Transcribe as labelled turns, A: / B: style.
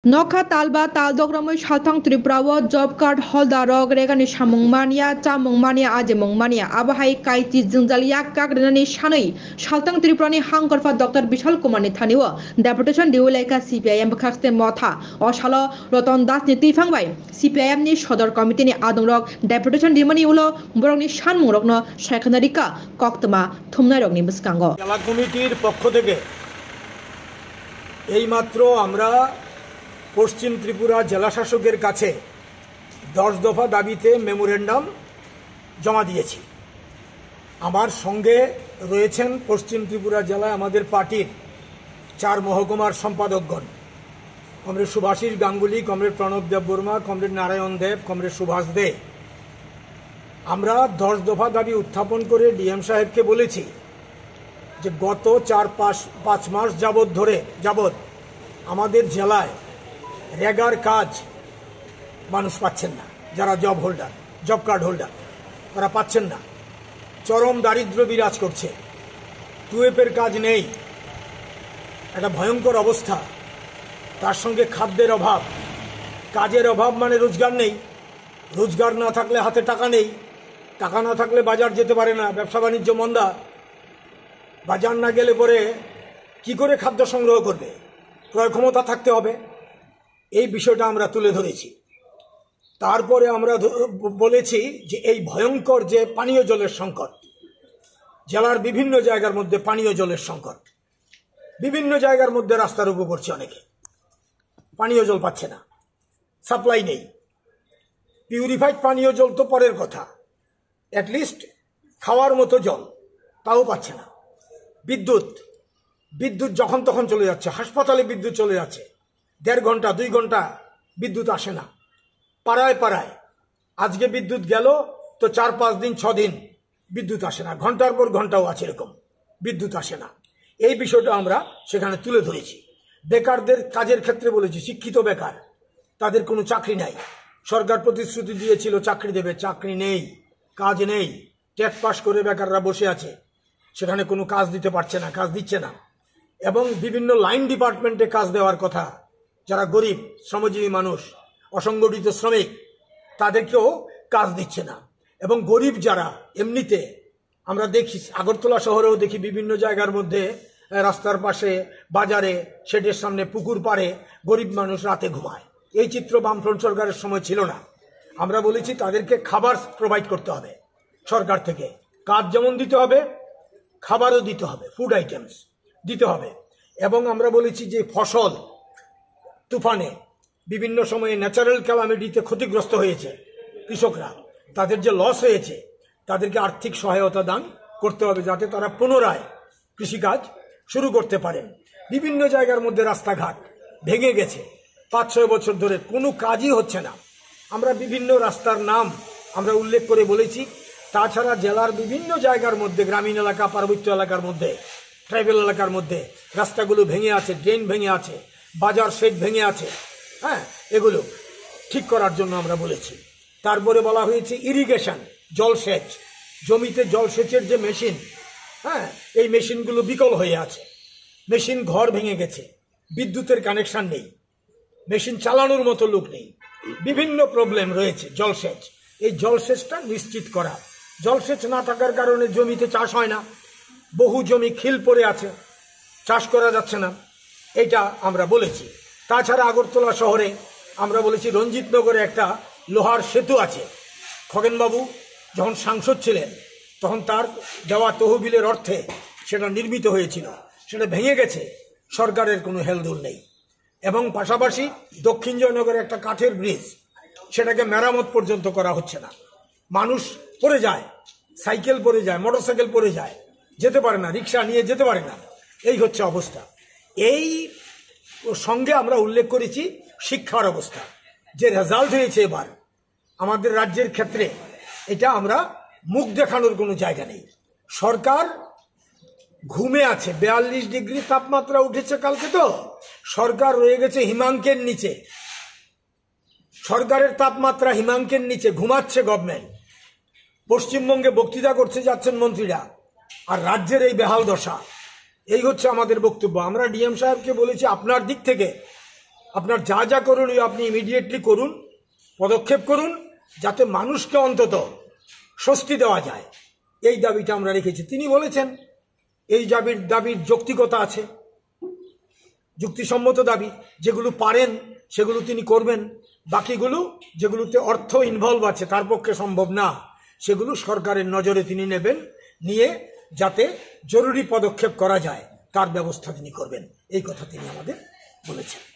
A: Nokha talba taldogramo shaltang triprawo job card holder rog regani samungmania chamungmania ajemungmania abahai kaiti jingjalia kakrenani shanai shaltang triprani hangkorfa Dr. Bishal Kumar ni thaniwo deputation diwulaika CPIM khakste motha osalo Roton Das ni tuifangbai CPIM ni sodor committee ni adungrok deputation dimani ulo borokni shanmungrokno shaikanarika koktama thumnairokni biskango
B: জেলা কমিটির পক্ষ থেকে এইমাত্র আমরা পশ্চিম ত্রিপুরা জেলা শাসকের কাছে 10 দফা দাবিতে মেমোরেন্ডাম জমা দিয়েছি। আমার সঙ্গে রয়েছেন পশ্চিম ত্রিপুরা জেলায় আমাদের পার্টির 4 মহকুমার সম্পাদকগণ, comrade Subhashis Ganguly, comrade Pranab Debbarma, comrade Narayan Deb, comrade Subhash De. আমরা 10 দফা দাবি উত্থাপন করে ডিএম সাহেবকে বলেছি যে গত 4-5 মাস যাবৎ আমাদের জেলায় রেগার কাজ মানুষ পাচ্ছেন না, যারা জব কার্ড হোল্ডার তারা পাচ্ছেন না। চরম দারিদ্র্য বিরাজ করছে, টুয়েপের কাজ নেই, একটা ভয়ঙ্কর অবস্থা। তার সঙ্গে খাদ্যের অভাব, কাজের অভাব মানে রোজগার নেই, রোজগার না থাকলে হাতে টাকা নেই, টাকা না থাকলে বাজার যেতে পারে না, ব্যবসা বাণিজ্য মন্দা, বাজার না গেলে পরে কি করে খাদ্য সংগ্রহ করবে, ক্রয় ক্ষমতা থাকতে হবে। এই বিষয়টা আমরা তুলে ধরেছি। তারপরে আমরা বলেছি যে এই ভয়ঙ্কর যে পানীয় জলের সংকট, জেলার বিভিন্ন জায়গার মধ্যে পানীয় জলের সংকট, বিভিন্ন জায়গার মধ্যে রাস্তা রোকো করছে, অনেকে পানীয় জল পাচ্ছে না, সাপ্লাই নেই। পিউরিফাইড পানীয় জল তো পরের কথা, অ্যাটলিস্ট খাওয়ার মতো জল তাও পাচ্ছে না। বিদ্যুৎ যখন তখন চলে যাচ্ছে, হাসপাতালে বিদ্যুৎ চলে যাচ্ছে, 1.5 ঘন্টা 2 ঘন্টা বিদ্যুৎ আসে না। পাড়ায় আজকে বিদ্যুৎ গেল তো 4-5 দিন 6 দিন বিদ্যুৎ আসে না, ঘন্টার পর ঘন্টাও আছে, এরকম বিদ্যুৎ আসে না। এই বিষয়টা আমরা সেখানে তুলে ধরেছি। বেকারদের কাজের ক্ষেত্রে বলেছি, শিক্ষিত বেকার, তাদের কোনো চাকরি নাই। সরকার প্রতিশ্রুতি দিয়েছিল চাকরি দেবে, চাকরি নেই, কাজ নেই। টেট পাস করে বেকাররা বসে আছে, সেখানে কোনো কাজ দিতে পারছে না, কাজ দিচ্ছে না। এবং বিভিন্ন লাইন ডিপার্টমেন্টে কাজ দেওয়ার কথা, যারা গরিব শ্রমজীবী মানুষ, অসংগঠিত শ্রমিক, তাদেরকেও কাজ দিচ্ছে না। এবং গরিব যারা এমনিতে আমরা দেখি, আগরতলা শহরেও দেখি বিভিন্ন জায়গার মধ্যে রাস্তার পাশে, বাজারে, শেডের সামনে, পুকুর পাড়ে গরিব মানুষ রাতে ঘুমায়। এই চিত্র বামফ্রন্ট সরকারের সময় ছিল না। আমরা বলেছি তাদেরকে খাবার প্রোভাইড করতে হবে সরকার থেকে, কাজ যেমন দিতে হবে খাবারও দিতে হবে, ফুড আইটেমস দিতে হবে। এবং আমরা বলেছি যে ফসল তুফানে বিভিন্ন সময়ে ন্যাচারাল ক্যালামিটিতে ক্ষতিগ্রস্ত হয়েছে কৃষকরা, তাদের যে লস হয়েছে তাদেরকে আর্থিক সহায়তা দান করতে হবে, যাতে তারা পুনরায় কৃষিকাজ শুরু করতে পারেন। বিভিন্ন জায়গার মধ্যে রাস্তাঘাট ভেঙে গেছে, 5-6 বছর ধরে কোনো কাজই হচ্ছে না। আমরা বিভিন্ন রাস্তার নাম আমরা উল্লেখ করে বলেছি। তাছাড়া জেলার বিভিন্ন জায়গার মধ্যে, গ্রামীণ এলাকা, পার্বত্য এলাকার মধ্যে, ট্রাইবেল এলাকার মধ্যে রাস্তাগুলো ভেঙে আছে, ড্রেন ভেঙে আছে, বাজার শেড ভেঙে আছে। এগুলো ঠিক করার জন্য আমরা বলেছি। তারপরে বলা হয়েছে ইরিগেশন, জলসেচ, জমিতে জলসেচের যে মেশিন, এই মেশিনগুলো বিকল হয়ে আছে, মেশিন ঘর ভেঙে গেছে, বিদ্যুতের কানেকশন নেই, মেশিন চালানোর মতো লোক নেই, বিভিন্ন প্রবলেম রয়েছে। জলসেচ, এই জলসেচটা নিশ্চিত করা। জলসেচ না থাকার কারণে জমিতে চাষ হয় না, বহু জমি খিল পড়ে আছে, চাষ করা যাচ্ছে না, এটা আমরা বলেছি। তাছাড়া আগরতলা শহরে আমরা বলেছি রঞ্জিতনগরে একটা লোহার সেতু আছে, খগেনবাবু যখন সাংসদ ছিলেন তখন তার দেওয়া তহবিলের অর্থে সেটা নির্মিত হয়েছিল, সেটা ভেঙে গেছে, সরকারের কোনো হেলদোল নেই। এবং পাশাপাশি দক্ষিণ জয়নগরে একটা কাঠের ব্রিজ, সেটাকে মেরামত পর্যন্ত করা হচ্ছে না। মানুষ পড়ে যায়, সাইকেল পড়ে যায়, মোটরসাইকেল পড়ে যায়, যেতে পারে না, রিক্সা নিয়ে যেতে পারে না, এই হচ্ছে অবস্থা। এই সঙ্গে আমরা উল্লেখ করেছি শিক্ষার অবস্থা, যে রেজাল্ট হয়েছে এবার আমাদের রাজ্যের ক্ষেত্রে, এটা আমরা মুখ দেখানোর কোনো জায়গা নেই। সরকার ঘুমে আছে, 42 ডিগ্রি তাপমাত্রা উঠেছে কালকে, তো সরকার রয়ে গেছে হিমাঙ্কের নিচে, সরকারের তাপমাত্রা হিমাঙ্কের নিচে, ঘুমাচ্ছে গভর্নমেন্ট। পশ্চিমবঙ্গে বক্তৃতা করতে যাচ্ছেন মন্ত্রীরা, আর রাজ্যের এই বেহাল দশা। এই হচ্ছে আমাদের বক্তব্য। আমরা ডিএম সাহেবকে বলেছি আপনার দিক থেকে আপনার যা যা করণীয় আপনি ইমিডিয়েটলি করুন, পদক্ষেপ করুন, যাতে মানুষকে অন্তত স্বস্তি দেওয়া যায়। এই দাবিটা আমরা রেখেছি। তিনি বলেছেন এই দাবির যৌক্তিকতা আছে, যুক্তিসম্মত দাবি। যেগুলো পারেন সেগুলো তিনি করবেন, বাকিগুলো যেগুলোতে অর্থ ইনভলভ আছে তার পক্ষে সম্ভব না, সেগুলো সরকারের নজরে তিনি নেবেন, নিয়ে যাতে জরুরি পদক্ষেপ করা যায় তার ব্যবস্থা তিনি করবেন। এই কথা তিনি আমাদের বলেছেন।